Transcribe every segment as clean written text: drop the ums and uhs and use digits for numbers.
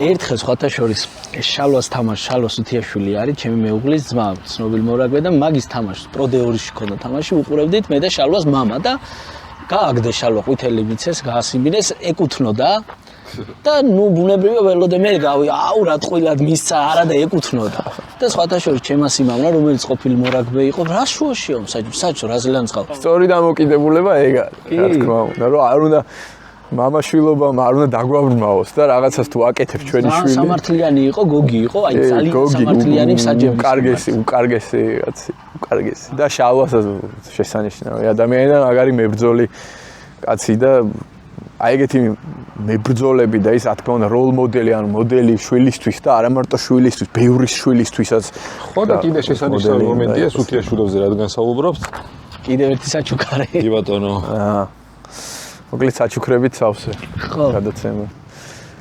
ერთხელ სხვათა შორის შალვას თამაში, შალვა სუთიაშვილი არის, ჩემი მეუღლის ძმა, ცნობილი მორაგბე და მაგის თამაშს პროდეორში ქონდა თამაში, უყურებდით მე და შალვას მამა და გააგდე შალვა ყვითელი მიცეს, გაასიმბინეს, ეკუთვნოდა და ნუ ბუნებრივია ველოდე მე გავი, აუ რა ტყუილად მისცა, არა და ეკუთვნოდა. და სხვათა შორის ჩემა სიმამრა, რომელიც ყოფილი მორაგბე იყო, რა შუაშია საჭო, რა ზელანძღავ. სწორი დამოკიდებულება ეგ არის, რა თქმა უნდა, რომ არ უნდა მამაშვილობამ არ უნდა დაგვაბრმაოს და რაღაცას თუ აკეთებ ჩვენი შვილი. სამართლიანი იყო, გოგი იყო, აი ძალიან სამართლიანი მსაჯები. უკარგესი კაცი, უკარგესი. და შალვასაც შესანიშნავი ადამიანი და მაგარი მებრძოლი კაცი და აი ეგეთი მებრძოლები და ის რა თქმა უნდა როლ მოდელი, ანუ მოდელი შვილისთვის და არა მარტო შვილისთვის, ბევრი შვილისთვისაც. ხო და კიდე შესანიშნავი მომენტია სუთიაშვილოვზე რადგან საუბრობთ. კიდევ ერთი საჩუქარი. კი ბატონო. მოკლედ საჩუქრებით სავსე. ხო. გადაცემა.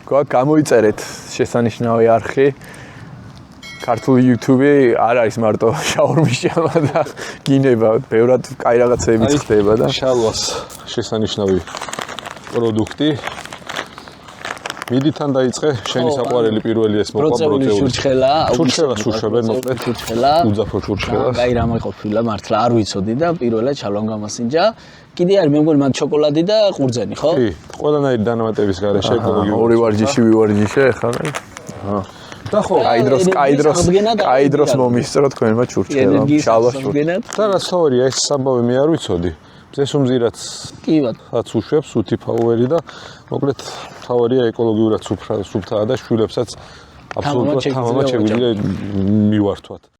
გამოიწერეთ შესანიშნავი არხი. ქართული YouTube არ არის მარტო შაურმიშამა და გინება, ბევრად კაი რაღაცებიც ხდება და შალვას შესანიშნავი პროდუქტი. მიდიდან დაიწყე შენი საყვარელი პირველი ეს მოყვა პროცებული შურჩხელა, შურჩხებენ მოკლედ. შურჩხელა. უძაფრო შურჩხელას. კაი რამე ყოფილა მართლა არ ვიცოდი და პირველად შალვამ გამასინჯა. კიდე არის მე მგონი მათ შოკოლადი და ყურძენი, ხო? კი, ყველანაირი დანამატების გარეშე ეკოლოგიური. ორი ვარჯიში ვივარჯიშე ხა. და ხო, კაი დროს მომისწრო თქვენმა ჩურჩხელა, შალვა ჩურჩხელა. და რა სწორია ეს ამბავი მე არ ვიცოდი. ზესუმზირაც კი ბატონო. უშვებს უთი ფაუერი და მოკლედ ფაუერია ეკოლოგიურად სუფთაა და შვილებსაც აბსოლუტურად თამამად შეგვიძლია მივართვათ.